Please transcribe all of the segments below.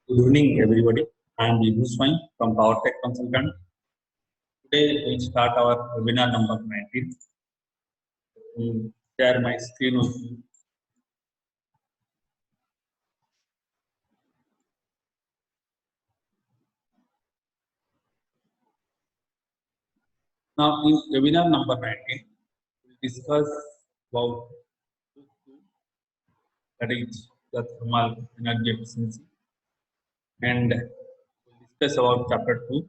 Good evening, everybody. I am Vibhu Swain from PowerTech Consultant. Today, we'll start our webinar number 19. Share my screen with you. Now, in webinar number 19, we'll discuss about that is the thermal energy efficiency, and we'll discuss about chapter 2.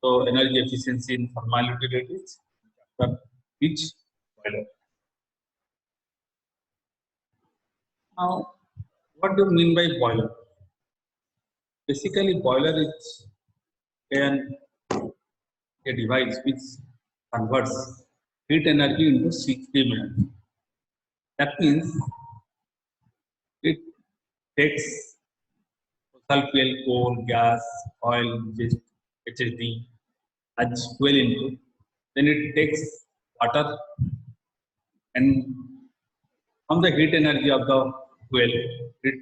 So, energy efficiency in thermal utilities, chapter each boiler. Now, what do you mean by boiler? Basically, boiler is a device which converts heat energy into steam energy. That means it takes fossil fuel, coal, gas, oil, HSD as fuel input. Then it takes water, and from the heat energy of the fuel, it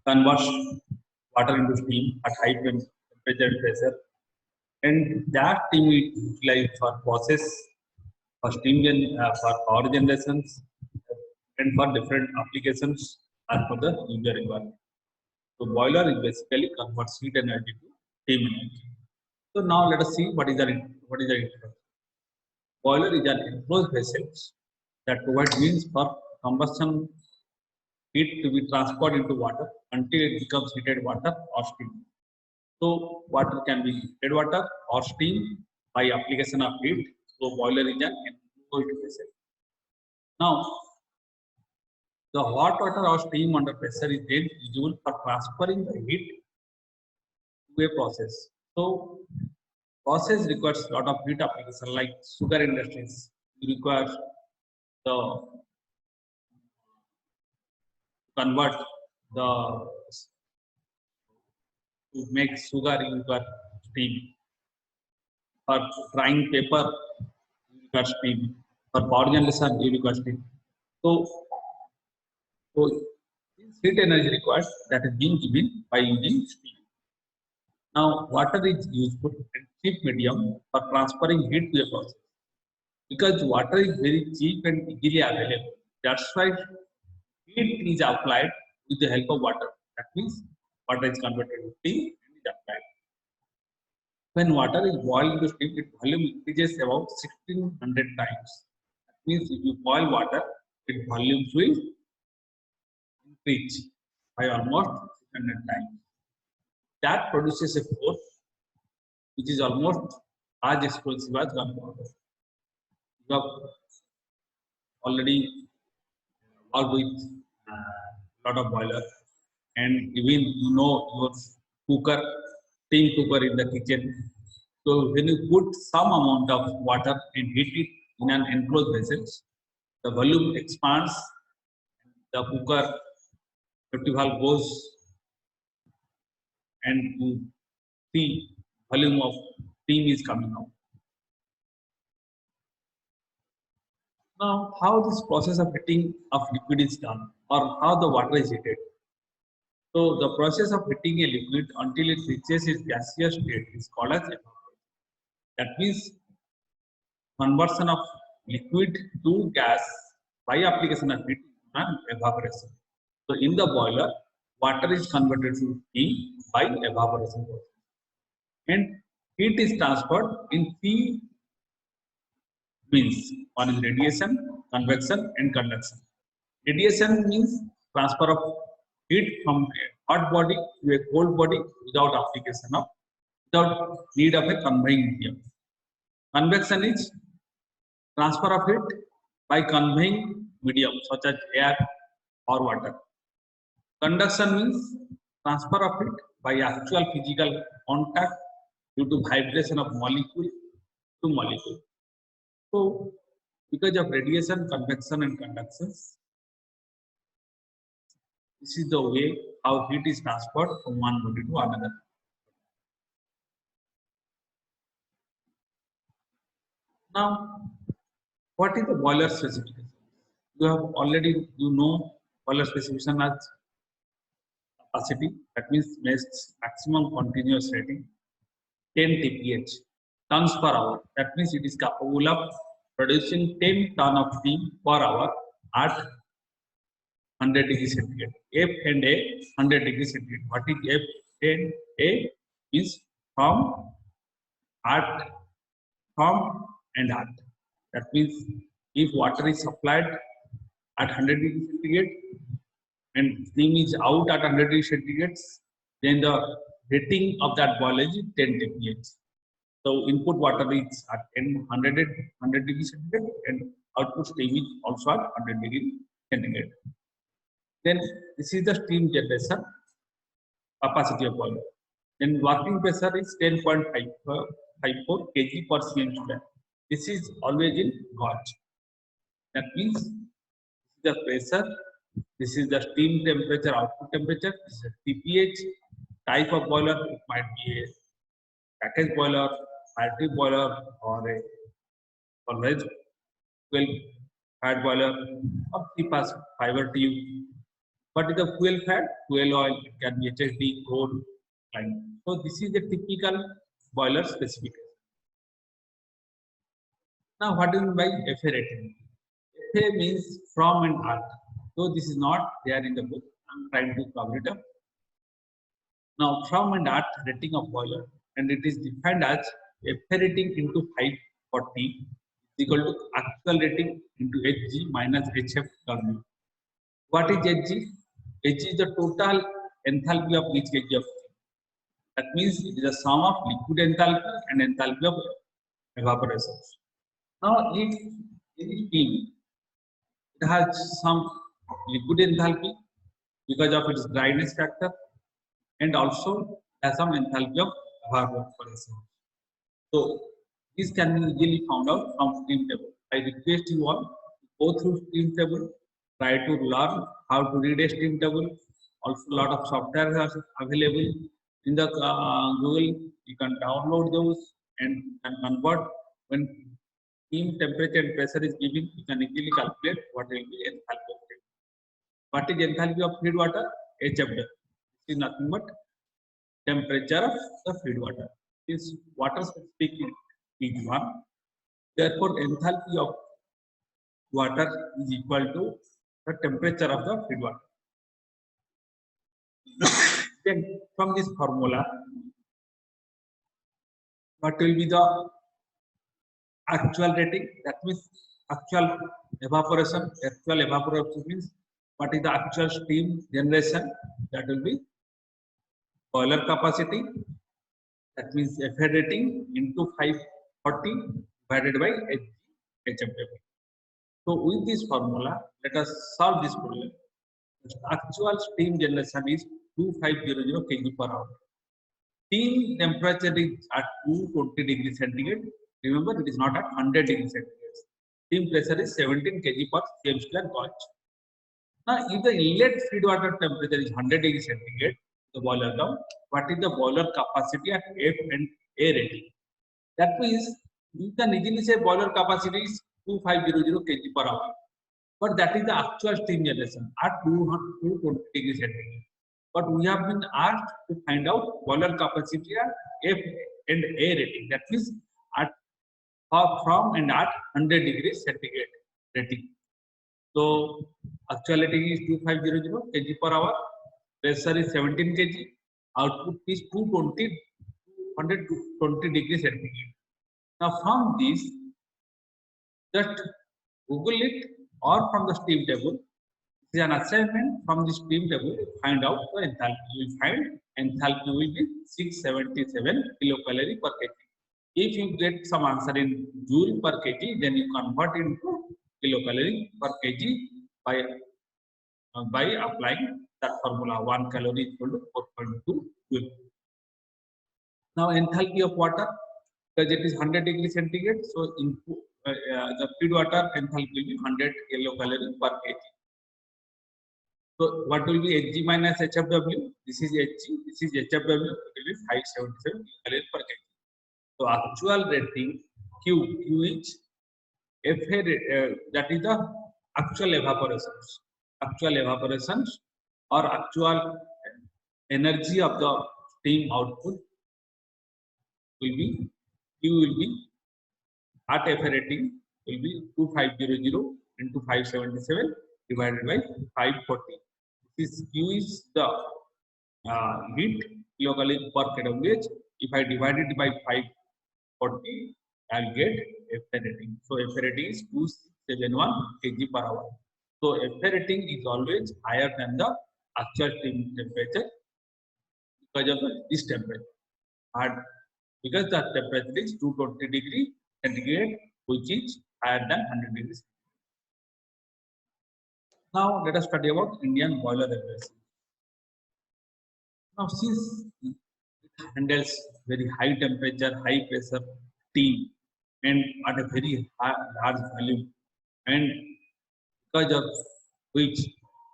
converts water into steam at high temperature and pressure. And that steam is utilized for process, for for power generations, and for different applications as per the user requirement. So boiler is basically converts heat energy to steam energy. So now let us see what is the introduction. Boiler is an enclosed vessel that provides means for combustion heat to be transferred into water until it becomes heated water or steam. So water can be heated water or steam by application of heat. So boiler is an enclosed vessel. Now, the hot water or steam under pressure is then used for transferring the heat to a process. So, process requires a lot of heat application, like sugar industries. It requires the convert the to make sugar into steam. For drying paper, you require steam. For power generation, you require steam. So this heat energy required that is being given by using steam. Now, water is useful and cheap medium for transferring heat to a process because water is very cheap and easily available. That's why heat is applied with the help of water. That means water is converted to steam and is applied. When water is boiled into steam, its volume increases about 1600 times. That means if you boil water, its volume will increase by almost 600 times. That produces a force which is almost as explosive as gunpowder. You have already worked with a lot of boilers, and even you know your cooker, steam cooker in the kitchen. So when you put some amount of water and heat it in an enclosed vessel, the volume expands, the cooker safety valve goes, and you see volume of steam is coming out. Now, how this process of heating of liquid is done, or how the water is heated. So, the process of heating a liquid until it reaches its gaseous state is called as evaporation. That means conversion of liquid to gas by application of heat and evaporation. So, in the boiler, water is converted to steam by evaporation process, and heat is transferred in three means. One is radiation, convection, and conduction. Radiation means transfer of heat from a hot body to a cold body without application of, without need of a conveying medium. Convection is transfer of heat by conveying medium such as air or water. Conduction means transfer of heat by actual physical contact due to vibration of molecule to molecule. So, because of radiation, convection, and conduction, this is the way how heat is transferred from one body to another. Now, what is the boiler specification? You have already, boiler specification as capacity, that means maximum continuous rating, 10 TPH, tons per hour. That means it is capable of producing 10 ton of steam per hour at 100 degrees centigrade. F and A 100 degrees centigrade. What is F and A? Is from at from and at. That means if water is supplied at 100 degrees centigrade and steam is out at 100 degrees centigrade, then the rating of that boiler is 10 TPH. So input water is at 100 degrees centigrade and output steam is also at 100 degrees centigrade. Then this is the steam generation capacity of boiler. Then working pressure is 10.54 kg per cm square. This is always in gauge. That means this is the pressure, this is the steam temperature, output temperature, this is the TPH, type of boiler. It might be a package boiler, fire tube boiler, or a always 12 fat boiler, or 3-pass fiber tube. But the fuel fat, fuel oil, it can be HSD, coal, line. So this is the typical boiler specification. Now, what do you mean by FA rating? FA means from and at. So this is not there in the book. I'm trying to cover it up. Now, from and at rating of boiler, and it is defined as FA rating into 540 is equal to actual rating into Hg minus HFW. What is Hg? Hg is the total enthalpy of each kg of steam. That means it is the sum of liquid enthalpy and enthalpy of evaporation. Now, if in steam it has some liquid enthalpy because of its dryness factor, and also has some enthalpy of evaporation. So this can be easily found out from steam table. I request you all to go through steam table, try to learn how to read a steam table. Also, a lot of software are available in the Google. You can download those and convert. When steam temperature and pressure is given, you can easily calculate what will be enthalpy of steam. What is enthalpy of feed water? HFW. This is nothing but temperature of the feed water. This water specific is 1. Therefore, enthalpy of water is equal to the temperature of the feed water. Then from this formula, what will be the actual rating? That means actual evaporation. Actual evaporation means what is the actual steam generation? That will be boiler capacity. That means FA rating into 540 divided by HFW. So with this formula, let us solve this problem. The actual steam generation is 2500 kg per hour. Steam temperature is at 220 degrees centigrade. Remember, it is not at 100 degrees centigrade. Steam pressure is 17 kg per cm square gauge. Now, if the inlet feed water temperature is 100 degrees centigrade, the boiler down, what is the boiler capacity at F and A rating? That means you can easily say boiler capacity is 2500 kg per hour, but that is the actual steam generation at 220 degrees centigrade. But we have been asked to find out boiler capacity at F and A rating. That means at from and at 100 degrees centigrade rating. So actual rating is 2500 kg per hour. Pressure is 17 kg. Output is 120 degrees centigrade. Now from this, just Google it or from the steam table. This is an assignment from the steam table. Find out the enthalpy. You will find enthalpy will be 677 kilocalorie per kg. If you get some answer in joule per kg, then you convert into kilocalorie per kg by applying that formula. 1 calorie is equal to 4.2 joule. Now enthalpy of water, because it is 100 degrees centigrade, so the feed water enthalpy will be 100 kilocalorie per kg. So what will be Hg minus HFW? This is Hg, this is HFW. It will be 577 kilocalorie per kg. So actual rating Q is FA, that is the actual evaporations or actual energy of the steam output will be Q will be at FA rating will be 2500 into 577 divided by 540. This Q is the heat kilocalorie per kWh. If I divide it by 540, I'll get FA rating. So FA rating is 271 kg per hour. So FA rating is always higher than the actual steam temperature because of this temperature. And because the temperature is 220 degree centigrade, which is higher than 100 degrees. Now let us study about Indian boiler regulation. Now since it handles very high temperature, high pressure steam and at a very large volume, and because of which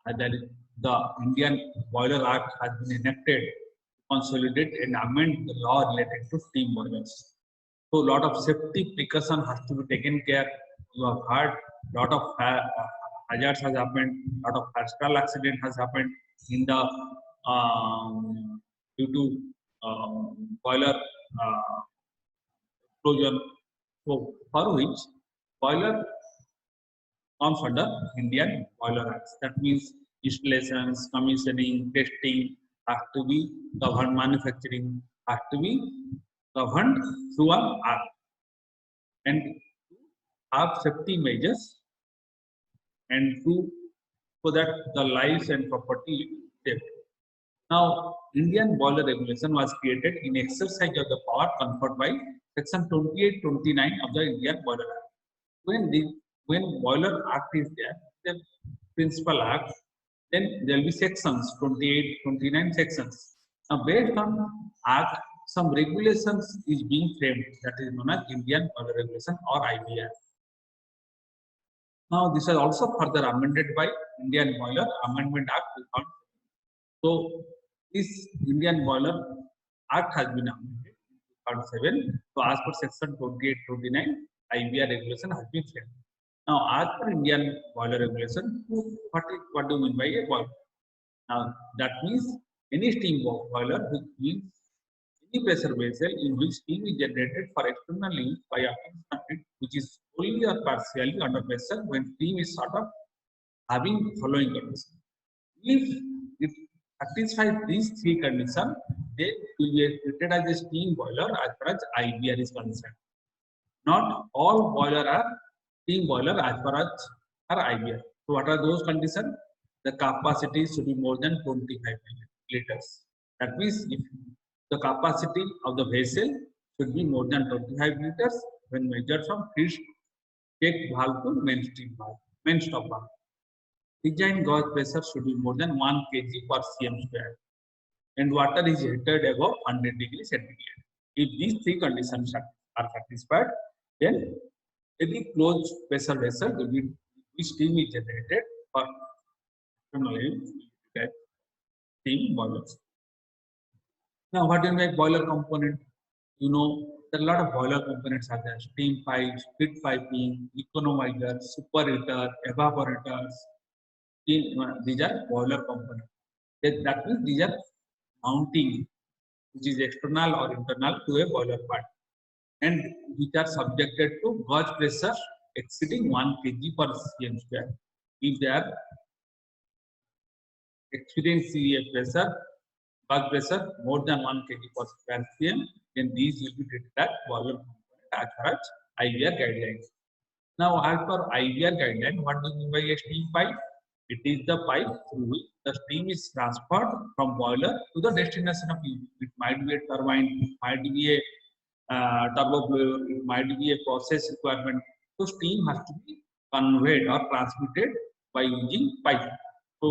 the Indian Boiler Act has been enacted to consolidate and amend the law related to steam boilers. So a lot of safety precaution has to be taken care. You have heard lot of hazards has happened, lot of fatal accident has happened in the due to boiler explosion. So for which boiler comes under Indian Boiler Act. That means installations, commissioning, testing have to be governed, manufacturing have to be governed through an act and have safety measures and to so that the lives and property is safe. Now, Indian boiler regulation was created in exercise of the power conferred by Section 2829 of the Indian Boiler Act. When Boiler Act is there, the principal act, then there will be sections, 28, 29 sections. Now, based on act, some regulations is being framed, that is known as Indian Boiler Regulation or IBR. Now, this is also further amended by Indian Boiler Amendment Act 2000. So, this Indian Boiler Act has been amended in 2007. So, as per section 2829, IBR regulation has been framed. Now, as per Indian Boiler Regulation, what do you mean by a boiler? Now, that means any steam boiler, which means any pressure vessel in which steam is generated for external use by a unit which is fully or partially under pressure when steam is sort of having following conditions. If it satisfies these three conditions, then it will be treated as a steam boiler as far as IBR is concerned. Not all boiler are steam boiler as far as are IBR. So what are those conditions? The capacity should be more than 25 liters. That means if the capacity of the vessel should be more than 25 liters when measured from fish check valve to main steam valve, main stop valve. Design gauge pressure should be more than 1 kg per cm square, and water is heated above 100 degrees centigrade. If these three conditions are satisfied, then any closed pressure vessel will be which steam is generated for steam boilers. Now, what do you make boiler component? You know, there are a lot of boiler components are there: steam pipes, split piping, economizer, superheater, evaporators. These are boiler components. That means these are mounting, which is external or internal to a boiler part, and which are subjected to gauge pressure exceeding 1 kg per cm square. If they are experiencing a gauge pressure more than 1 kg per square cm, then these will be treated as boiler component as far as IBR guidelines. Now, as per IBR guideline, what do you mean by a steam pipe? It is the pipe through which the steam is transferred from boiler to the destination of use. It might be a turbine, it might be a turbo blower, it might be a process requirement. So steam has to be conveyed or transmitted by using pipe. So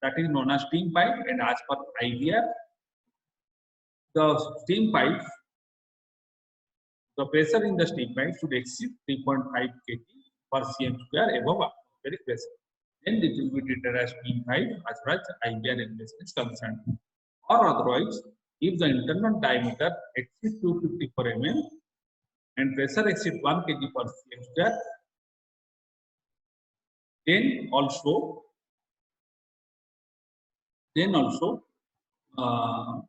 that is known as steam pipe, and as per IBR, the steam pipe, the pressure in the steam pipe should exceed 3.5 kg per cm square above atmospheric pressure. Then it will be treated as steam pipe as far as IBR regulation is concerned. Or otherwise, if the internal diameter exceeds 254 mm and pressure exceeds 1 kg per cm square, then also it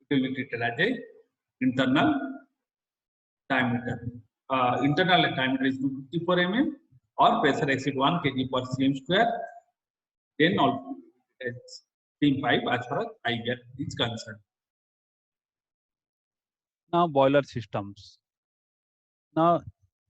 will be treated as a internal diameter. Internal diameter is 254 mm or pressure exceed 1 kg per cm square. Then also it's steam pipe as far as IBR is concerned. Now boiler systems. Now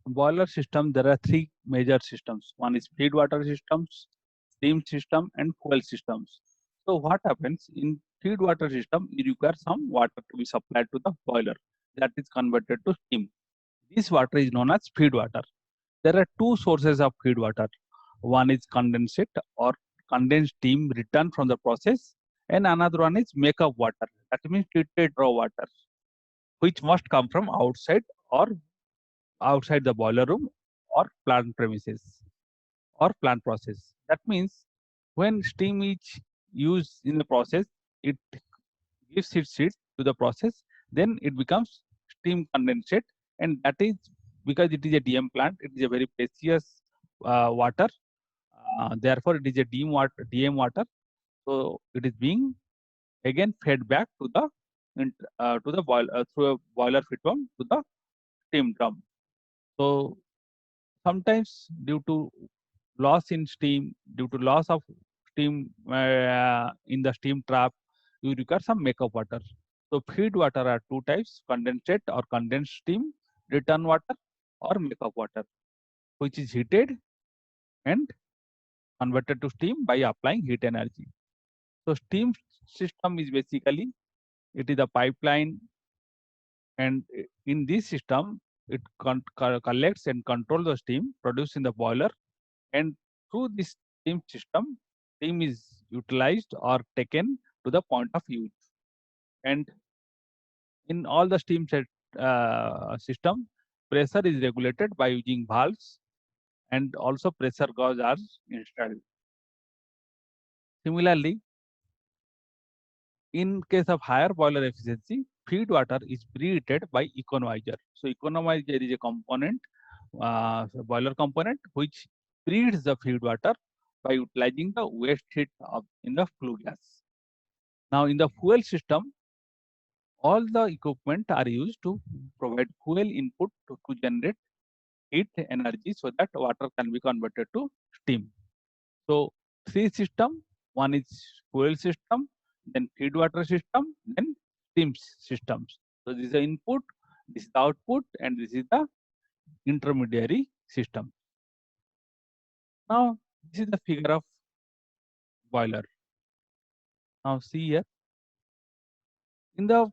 boiler system, there are three major systems. One is feed water systems, steam system, and fuel systems. So what happens in feed water system? You require some water to be supplied to the boiler that is converted to steam. This water is known as feed water. There are two sources of feed water. One is condensate or condensed steam returned from the process, and another one is makeup water. That means treated raw water, which must come from outside or outside the boiler room or plant premises or plant process. That means when steam is used in the process, it gives its heat to the process, then it becomes steam condensate, and that is because it is a DM plant, it is a very precious water. Therefore, it is a DM water. So it is being again fed back to the boil through a boiler feed pump to the steam drum. So sometimes due to loss in steam, due to loss of steam in the steam trap, you require some makeup water. So feed water are two types: condensate or condensed steam, return water or makeup water, which is heated and converted to steam by applying heat energy. So steam system is basically, it is a pipeline, and in this system it collects and controls the steam produced in the boiler, and through this steam system, steam is utilized or taken to the point of use. And in all the steam system, pressure is regulated by using valves, and also pressure gauge are installed. Similarly, in case of higher boiler efficiency, feed water is preheated by economizer. So economizer is a component, boiler component, which preheats the feed water by utilizing the waste heat in the flue gas. Now in the fuel system, all the equipment are used to provide fuel input to generate heat energy so that water can be converted to steam. So three system, one is fuel system, then feed water system, then steam systems. So this is the input, this is the output, and this is the intermediary system. Now this is the figure of boiler. Now see here, in the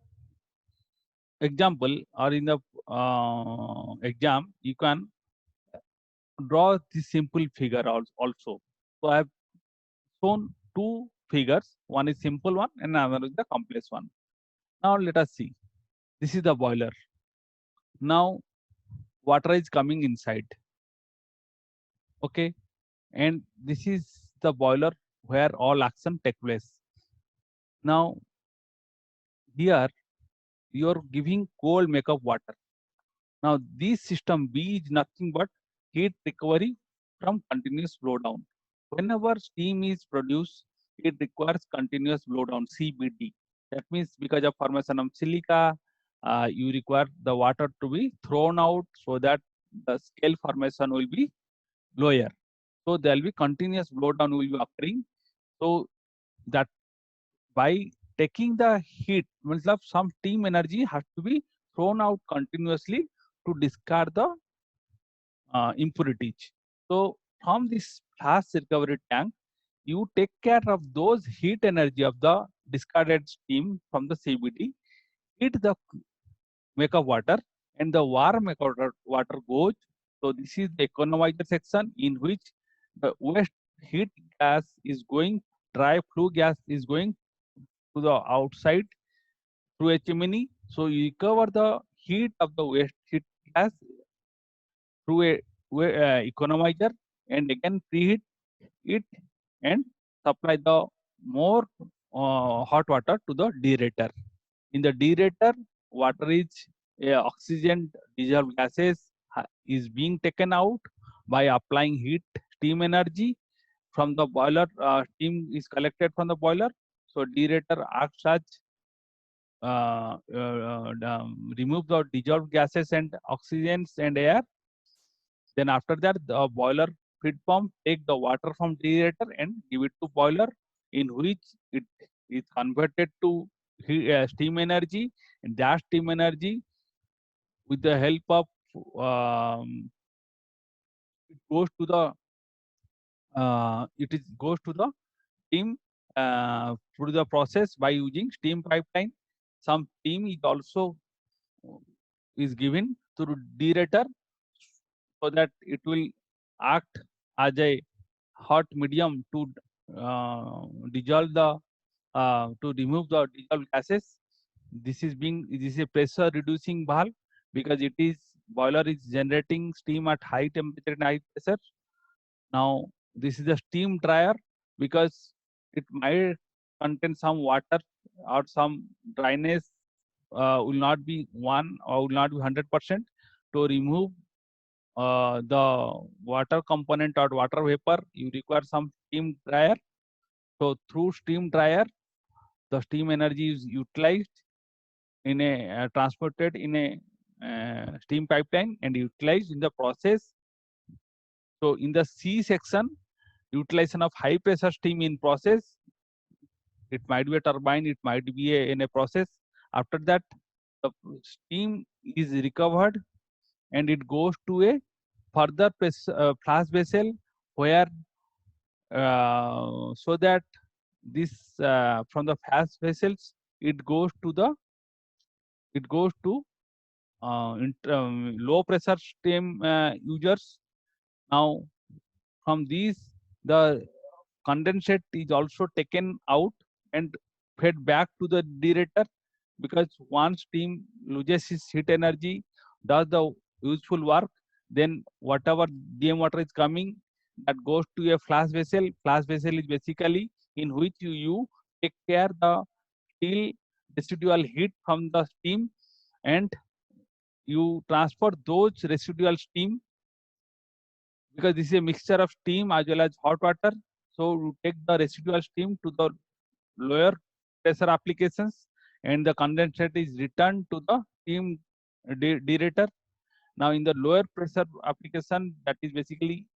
example or in the exam, you can draw this simple figure also. So I have shown two figures. One is simple one and another is the complex one. Now let us see. This is the boiler. Now water is coming inside. Okay, and this is the boiler where all action take place. Now here you are giving cold makeup water. Now this system B is nothing but heat recovery from continuous blowdown. Whenever steam is produced, it requires continuous blowdown, CBD. That means because of formation of silica, you require the water to be thrown out so that the scale formation will be lower. So there will be continuous blowdown will be occurring. So that by taking the heat, means some steam energy has to be thrown out continuously to discard the impurities. So from this fast recovery tank, you take care of those heat energy of the discarded steam from the CBD, heat the makeup water, and the warm makeup water goes. So this is the economizer section in which the waste heat gas is going, dry flue gas is going to the outside through a chimney. So you recover the heat of the waste heat gas through a economizer, and again preheat it and supply the more hot water to the deaerator. In the deaerator, water is oxygen dissolved gases is being taken out by applying heat steam energy from the boiler. Steam is collected from the boiler. So deaerator acts as remove the dissolved gases and oxygens and air. Then after that, the boiler feed pump take the water from deaerator and give it to boiler, in which it is converted to steam energy, and that steam energy, with the help of it goes to the goes to the steam through the process by using steam pipeline. Some steam is also is given through deaerator, so that it will act as a hot medium to dissolve the to remove the dissolved gases. This is a pressure reducing valve, because it is boiler is generating steam at high temperature and high pressure. Now this is a steam dryer, because it might contain some water or some dryness, will not be one or will not be 100%. To remove the water component or water vapor, you require some steam dryer. So through steam dryer, the steam energy is utilized in a transported in a steam pipeline and utilized in the process. So in the C section, utilization of high pressure steam in process. It might be a turbine, it might be in a process. After that, the steam is recovered and it goes to a further flash vessel, where so that this from the flash vessels, it goes to the it goes to low pressure steam users. Now from these, the condensate is also taken out and fed back to the deaerator, because once steam loses its heat energy, does the useful work, then whatever DM water is coming, that goes to a flash vessel. Flash vessel is basically in which you take care the still residual heat from the steam, and you transfer those residual steam, because this is a mixture of steam as well as hot water. So you take the residual steam to the lower pressure applications, and the condensate is returned to the steam deaerator. Now in the lower pressure application, that is basically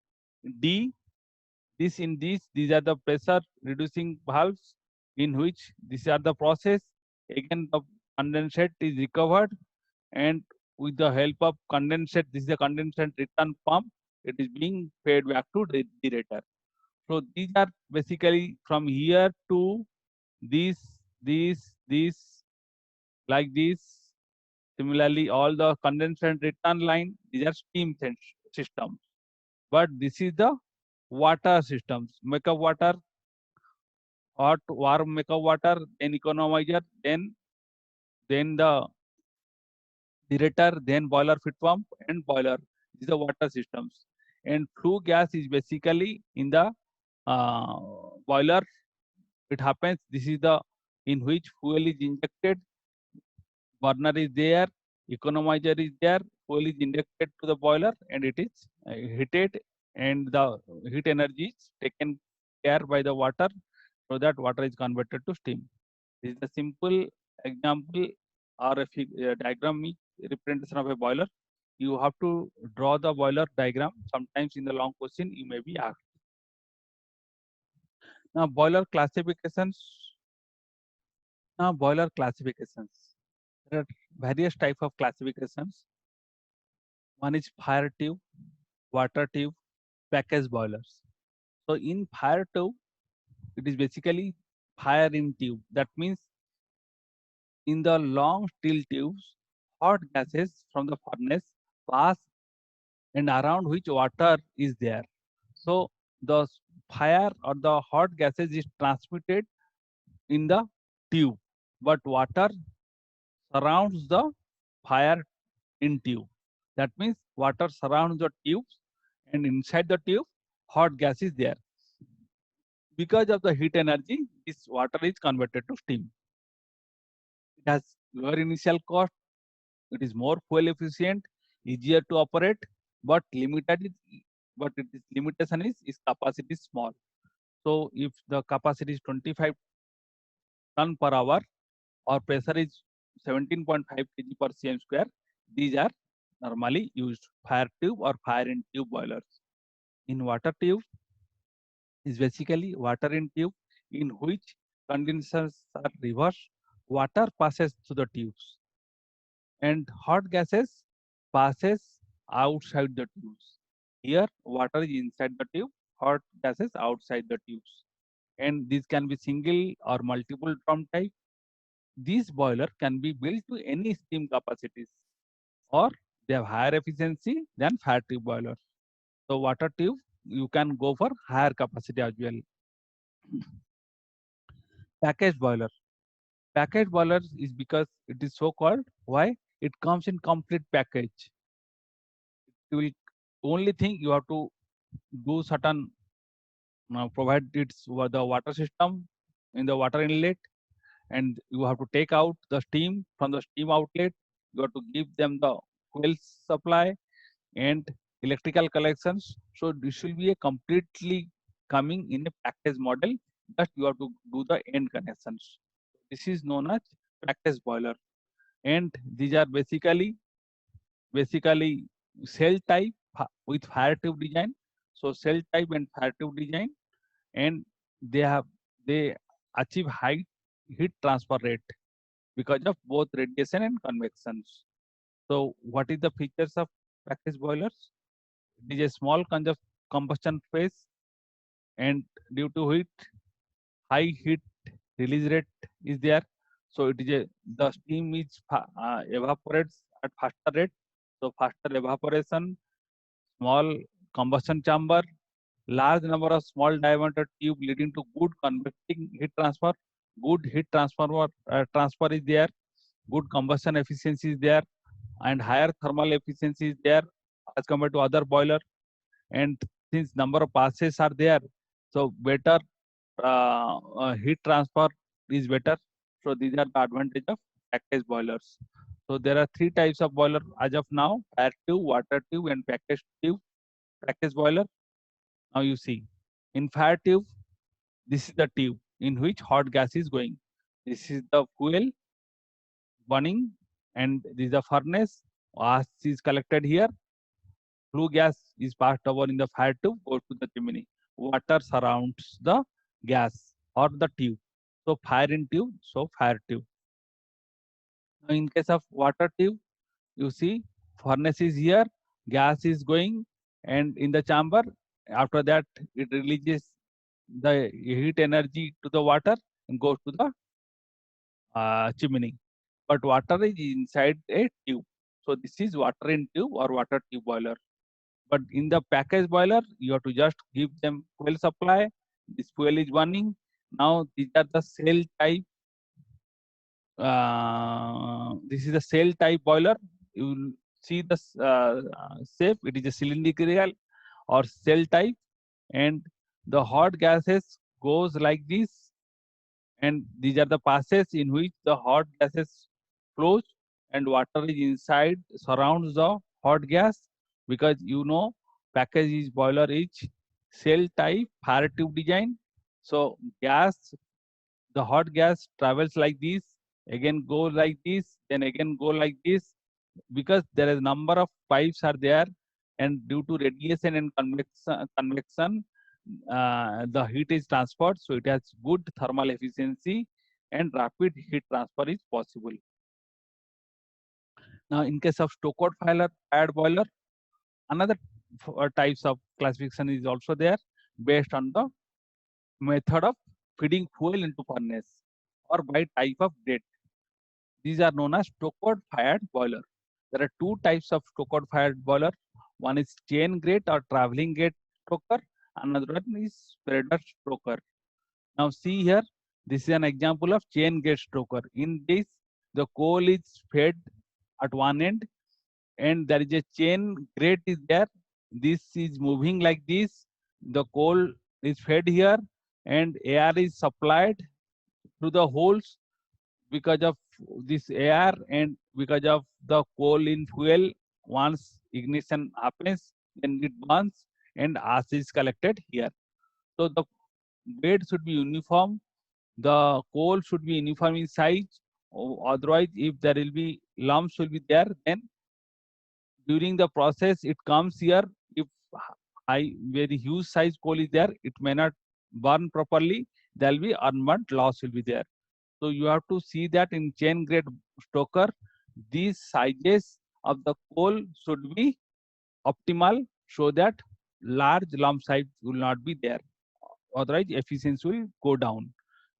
D. These are the pressure reducing valves, in which these are the process. Again, the condensate is recovered, and with the help of condensate, this is a condensate return pump. It is being fed back to the deaerator. So these are basically from here to these like this. Similarly, all the condensate return line, these are steam systems. But this is the water systems: makeup water, hot warm makeup water, then economizer, then the deaerator, then boiler feed pump and boiler. These are water systems. And flue gas is basically in the uh, boiler. It happens. This is the in which fuel is injected. Burner is there, economizer is there, fuel is injected to the boiler, and it is heated, and the heat energy is taken care by the water, so that water is converted to steam. This is the simple example, or a diagrammic representation of a boiler. You have to draw the boiler diagram. Sometimes in the long question you may be asked. Now boiler classifications. Now boiler classifications. There are various type of classifications. One is fire tube, water tube, package boilers. So in fire tube, it is basically fire in tube. That means in the long steel tubes, hot gases from the furnace pass, and around which water is there. So the fire or the hot gases is transmitted in the tube, but water surrounds the fire in tube. That means water surrounds the tubes, and inside the tube, hot gas is there. Because of the heat energy, this water is converted to steam. It has lower initial cost. It is more fuel efficient, easier to operate, but its limitation is capacity is small. So if the capacity is 25 ton per hour, or pressure is 17.5 kg per cm square. These are normally used fire tube or fire in tube boilers. In water tube is basically water in tube in which condensers are reversed. Water passes through the tubes and hot gases passes outside the tubes. Here water is inside the tube, hot gases outside the tubes. And these can be single or multiple drum type. This boiler can be built to any steam capacities, or they have higher efficiency than fire tube boiler. So water tube, you can go for higher capacity as well. Package boiler. Package boiler is because it is so called. Why? It comes in complete package. You will only thing you have to do certain provide the water system in the water inlet, and you have to take out the steam from the steam outlet. You have to give them the fuel supply and electrical connections. So this will be a completely coming in a package model. Just you have to do the end connections. This is known as package boiler, and these are basically cell type with fire tube design. So cell type and fire tube design, and they achieve high heat transfer rate because of both radiation and convections. So what is the features of package boilers? It is a small combustion phase, and due to high heat release rate is there. So it is the steam is evaporates at faster rate. So faster evaporation, small combustion chamber, large number of small diameter tube leading to good convecting heat transfer. Good heat transfer is there. Good combustion efficiency is there, and higher thermal efficiency is there as compared to other boiler. And since number of passes are there, so better heat transfer is better. So these are the advantage of package boilers. So there are three types of boiler as of now: fire tube, water tube, and package tube. Package boiler. Now you see, in fire tube, this is the tube in which hot gas is going. This is the fuel burning, and this is the furnace. Gas is collected here. Flue gas is passed over in the fire tube, goes to the chimney. Water surrounds the gas or the tube. So fire in tube, so fire tube. Now in case of water tube, you see furnace is here, gas is going, and in the chamber, after that it releases the heat energy to the water and goes to the chimney. But water is inside a tube. So this is water in tube or water tube boiler. But in the package boiler, you have to just give them fuel supply. This fuel is burning. Now these are the cell type. This is the cell type boiler. You will see the shape. It is a cylindrical or cell type, and the hot gases goes like this, and these are the passes in which the hot gases flows, and water is inside surrounds the hot gas, because package is boiler is cell type fire tube design. So gas, the hot gas travels like this, again go like this, then again go like this, because there is number of pipes are there, and due to radiation and convection, the heat is transferred, so it has good thermal efficiency and rapid heat transfer is possible. Now in case of stokered fired boiler, another types of classification is also there based on the method of feeding fuel into furnace or by type of grate. These are known as stokered fired boiler. There are two types of stokered fired boiler. One is chain grate or traveling gate stoker. Another one is spreader stoker. Now see here, this is an example of chain gate stoker. In this, the coal is fed at one end, and there is a chain grate is there. This is moving like this. The coal is fed here, and air is supplied through the holes because of this air and because of the coal in fuel. Once ignition happens, then it burns and ash is collected here. So the bed should be uniform the coal should be uniform in size. Otherwise, if there will be lumps will be there, then during the process it comes here. If high, very huge size coal is there, it may not burn properly. There will be unburnt loss will be there. So you have to see that in chain grade stoker, these sizes of the coal should be optimal so that large lump size will not be there. Otherwise, efficiency will go down.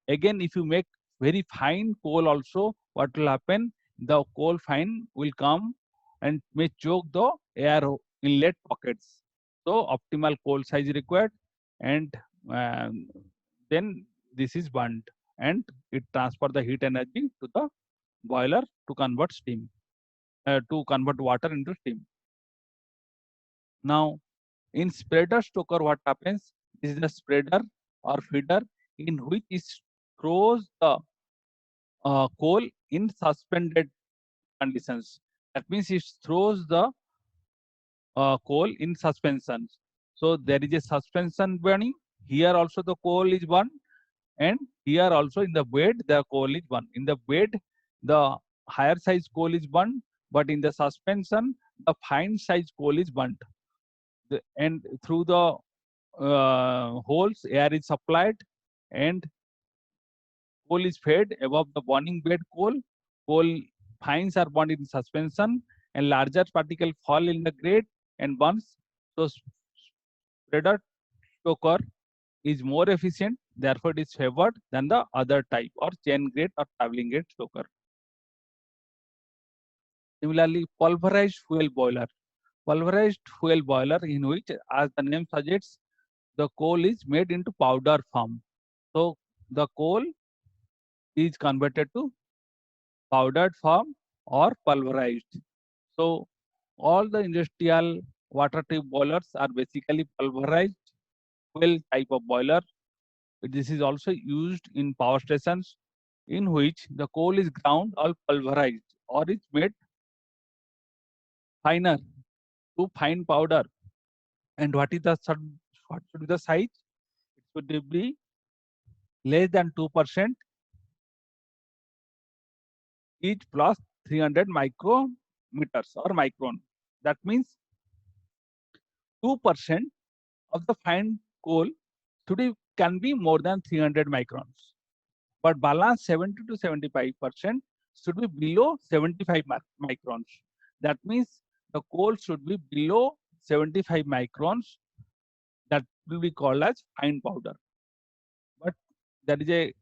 Again, if you make very fine coal also, what will happen? The coal fine will come and may choke the air inlet pockets. So optimal coal size required, and um, then this is burnt, and it transfer the heat energy to the boiler to convert steam, to convert water into steam. Now, in spreader stoker, what happens? This is the spreader or feeder in which it throws the coal in suspended conditions. That means it throws the coal in suspension. So there is a suspension burning. Here also the coal is burned, and here also in the bed the coal is burned. In the bed, the higher size coal is burned, but in the suspension, the fine size coal is burnt. And through the holes, air is supplied, and coal is fed above the burning bed coal. Coal fines are burned in suspension, and larger particle fall in the grate and burns. So spreader stoker is more efficient, therefore it is favored than the other type or chain grade or traveling grade stoker. Similarly, pulverized fuel boiler. Pulverized fuel boiler in which, as the name suggests, the coal is made into powder form. So the coal is converted to powdered form or pulverized. So all the industrial water tube boilers are basically pulverized fuel type of boiler. This is also used in power stations in which the coal is ground or pulverized or is made finer to fine powder. And what is the what should be the size? It should be less than 2% each plus 300 micrometers or micron. That means 2% of the fine coal today can be more than 300 microns, but balance 70 to 75% should be below 75 microns. That means the coal should be below 75 microns. That will be called as fine powder. But there is a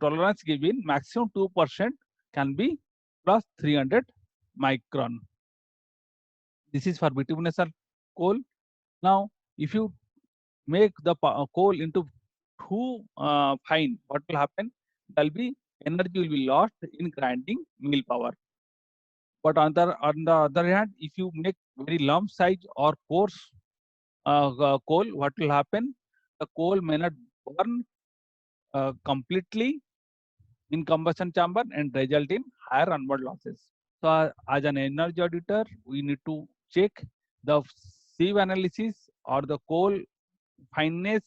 tolerance given, maximum 2% can be plus 300 micron. This is for bituminous coal. Now, if you make the coal into too fine, what will happen? There will be energy will be lost in grinding mill power. But on the other hand, if you make very lump size or coarse coal, what will happen? The coal may not burn completely in combustion chamber and result in higher onward losses. So, as an energy auditor, we need to check the sieve analysis or the coal fineness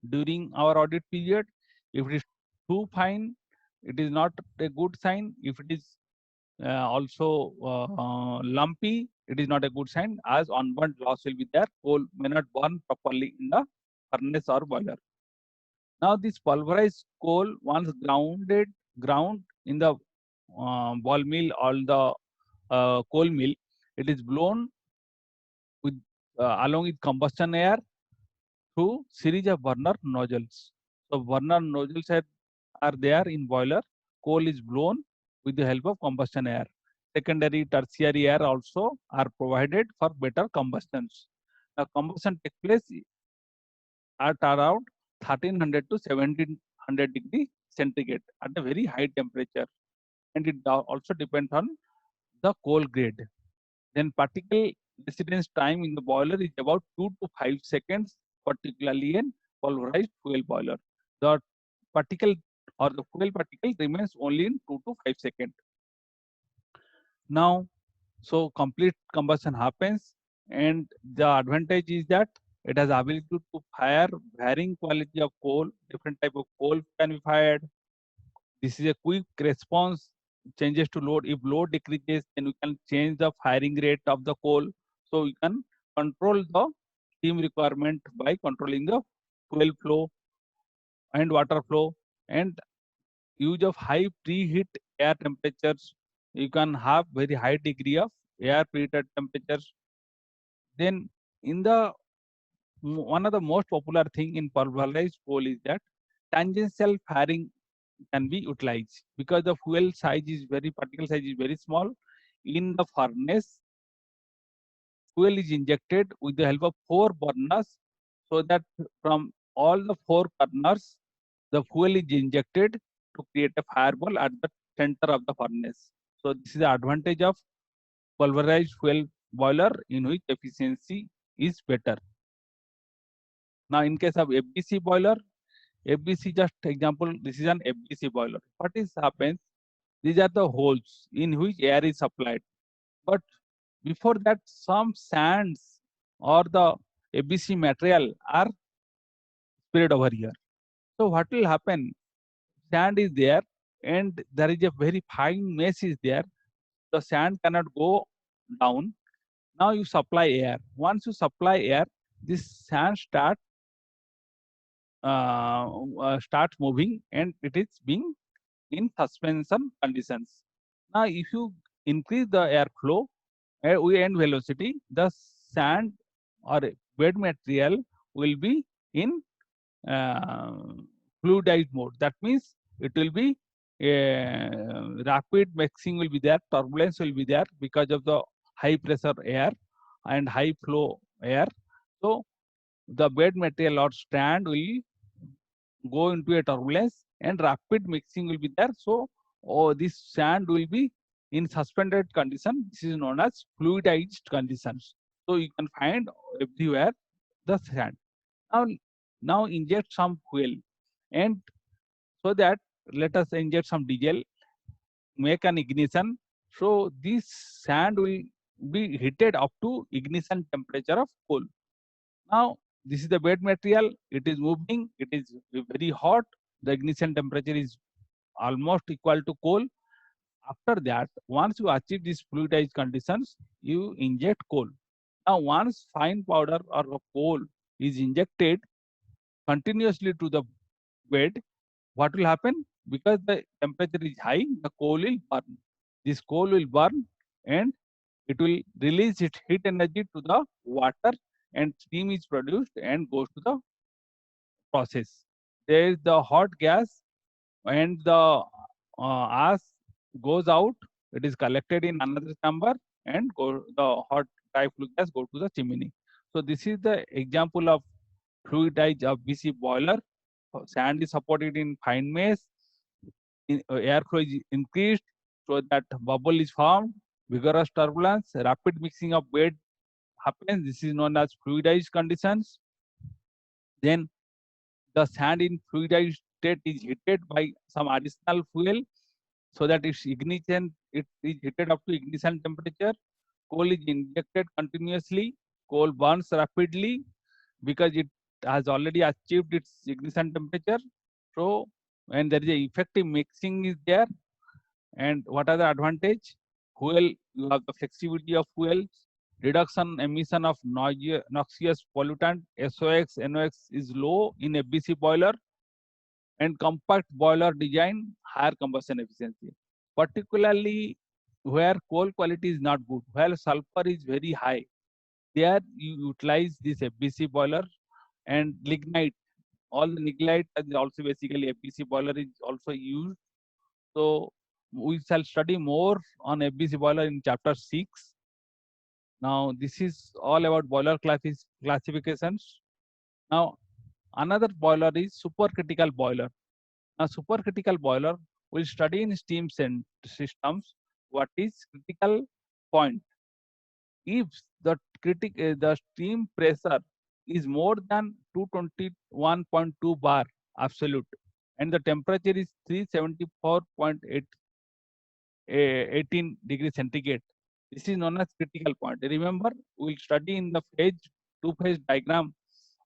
during our audit period. If it is too fine, it is not a good sign. If it is also lumpy, it is not a good sign, as unburnt loss will be there. Coal may not burn properly in the furnace or boiler. Now, this pulverized coal, once ground in the ball mill or the coal mill, it is blown with along with combustion air through series of burner nozzles. So burner nozzles are there in boiler. Coal is blown with the help of combustion air. Secondary, tertiary air also are provided for better combustions. The combustion takes place at around 1300 to 1700 degree centigrade at a very high temperature, and it also depends on the coal grade. Then particle residence time in the boiler is about 2 to 5 seconds, particularly in pulverized fuel boiler. The particle or the fuel particle remains only in 2 to 5 seconds. Now, so complete combustion happens, and the advantage is that it has ability to fire varying quality of coal. Different type of coal can be fired. This is a quick response changes to load. If load decreases, then we can change the firing rate of the coal. So we can control the steam requirement by controlling the fuel flow and water flow, and use of high preheat air temperatures. You can have very high degree of air preheated temperatures. Then in the one of the most popular thing in pulverized coal is that tangential firing can be utilized because the fuel size is very particle size is very small. In the furnace, fuel is injected with the help of 4 burners, so that from all the 4 burners, the fuel is injected to create a fireball at the center of the furnace. So this is the advantage of pulverized fuel boiler, in which efficiency is better. Now in case of FBC boiler, FBC, just example, this is an FBC boiler. What is happens? These are the holes in which air is supplied. But before that, some sands or the FBC material are spread over here. So what will happen? Sand is there and there is a very fine mesh is there. The sand cannot go down. Now you supply air. Once you supply air, this sand starts moving and it is being in suspension conditions. Now, if you increase the airflow and velocity, the sand or bed material will be in uh, fluidized mode. That means it will be rapid mixing will be there, turbulence will be there because of the high pressure air and high flow air. So the bed material or strand will go into a turbulence and rapid mixing will be there. So this sand will be in suspended condition. This is known as fluidized conditions. So you can find everywhere the sand. Now, now inject some fuel, and so that let us inject some diesel, make an ignition. So this sand will be heated up to ignition temperature of coal. Now this is the bed material. It is moving. It is very hot. The ignition temperature is almost equal to coal. After that, once you achieve these fluidized conditions, you inject coal. Now, once fine powder or coal is injected continuously to the bed, what will happen? Because the temperature is high, the coal will burn. This coal will burn and it will release its heat energy to the water, and steam is produced and goes to the process. There is the hot gas and the ash goes out. It is collected in another chamber and the hot dry flue gas go to the chimney. So this is the example of fluidized FBC boiler. Sand is supported in fine mesh. Airflow is increased so that bubble is formed. Vigorous turbulence, rapid mixing of bed happens. This is known as fluidized conditions. Then the sand in fluidized state is heated by some additional fuel so that its ignition it is heated up to ignition temperature. Coal is injected continuously. Coal burns rapidly because it has already achieved its ignition temperature. So when there is a effective mixing is there, and what are the advantage? Fuel, you have the flexibility of fuel, reduction emission of noxious pollutant. SOx, NOx is low in FBC boiler, and compact boiler design, higher combustion efficiency. Particularly where coal quality is not good, where sulfur is very high, there you utilize this FBC boiler. And lignite, all the lignite is also basically FBC boiler is also used. So we shall study more on FBC boiler in chapter 6. Now this is all about boiler classifications. Now another boiler is supercritical boiler. Now supercritical boiler will study in steam systems what is critical point. If the steam pressure is more than 221.2 bar absolute and the temperature is 374.18 degrees centigrade, this is known as critical point. Remember, we will study in the two-phase diagram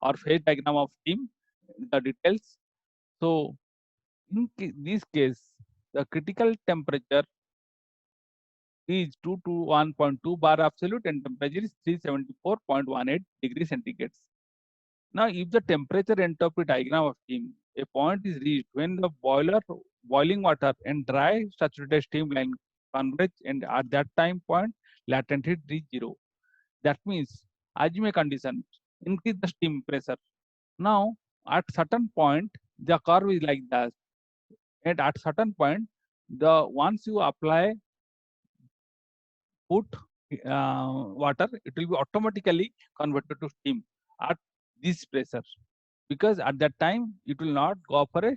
or phase diagram of steam the details. So in this case, the critical temperature is 221.2 bar absolute and temperature is 374.18 degrees centigrade. Now, if the temperature entropy diagram of steam, a point is reached when the boiling water and dry saturated steam line converge, and at that time point, latent heat is zero. That means, assume a condition, increase the steam pressure. Now, at certain point, the curve is like that, and at certain point, the once you apply put water, it will be automatically converted to steam at this pressure, because at that time it will not go for a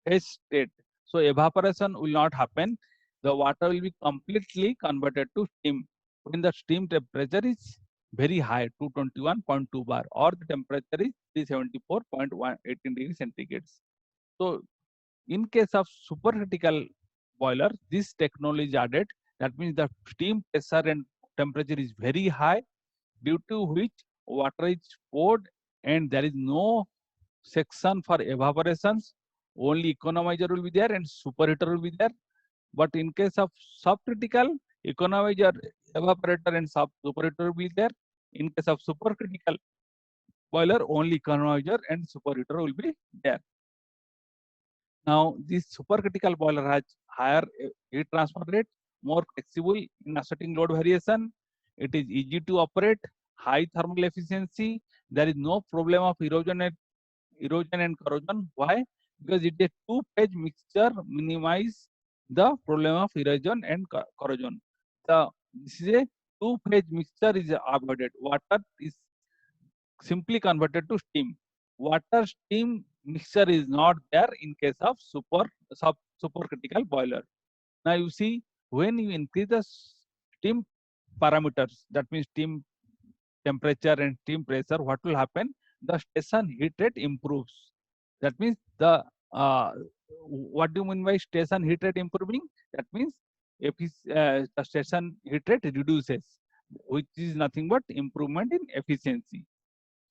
test state. So evaporation will not happen. The water will be completely converted to steam when the steam temperature is very high, 221.2 bar, or the temperature is 374.18 degrees centigrade. So in case of supercritical boiler, this technology is added. That means the steam pressure and temperature is very high, due to which water is poured and there is no section for evaporations. Only economizer will be there and superheater will be there. But in case of subcritical, economizer, evaporator and superheater will be there. In case of supercritical boiler, only economizer and superheater will be there. Now, this supercritical boiler has higher heat transfer rate, more flexible in accepting load variation. It is easy to operate, high thermal efficiency. There is no problem of erosion and corrosion. Why? Because it is a two-phase mixture, minimize the problem of erosion and corrosion. This is a two-phase mixture is avoided. Water is simply converted to steam. Water steam mixture is not there in case of supercritical boiler. Now you see, when you increase the steam parameters, that means steam temperature and steam pressure, what will happen? The station heat rate improves. That means what do you mean by station heat rate improving? That means if the station heat rate reduces, which is nothing but improvement in efficiency.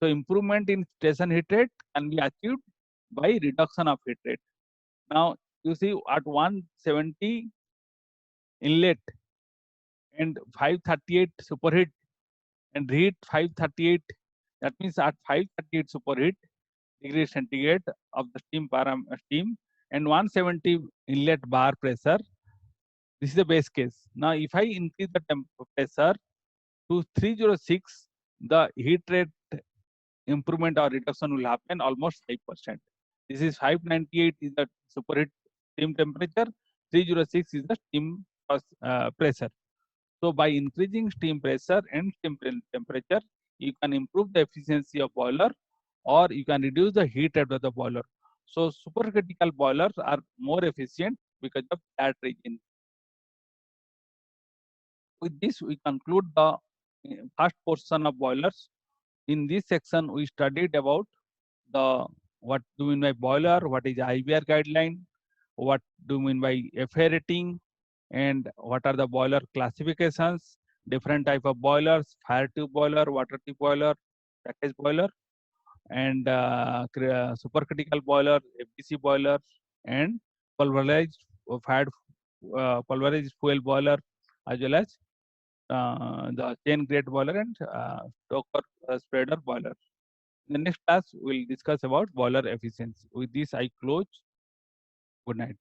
So improvement in station heat rate can be achieved by reduction of heat rate. Now you see, at 170 inlet and 538 superheat and reheat 538, that means at 538 superheat degree centigrade of the steam and 170 inlet bar pressure. This is the base case. Now if I increase the pressure to 306, the heat rate improvement or reduction will happen almost 5%. This is 598 is the superheat steam temperature, 306 is the steam pressure. So by increasing steam pressure and steam temperature, you can improve the efficiency of boiler or you can reduce the heat rate of the boiler. So supercritical boilers are more efficient because of that reason. With this, we conclude the first portion of boilers. In this section, we studied about what do you mean by boiler, what is IBR guideline, what do you mean by FA rating, and what are the boiler classifications, different type of boilers, fire tube boiler, water tube boiler, package boiler, and supercritical boiler, FDC boiler, and pulverized pulverized fuel boiler, as well as the chain grade boiler and Stoker spreader boiler. In the next class, we'll discuss about boiler efficiency. With this, I close. Good night.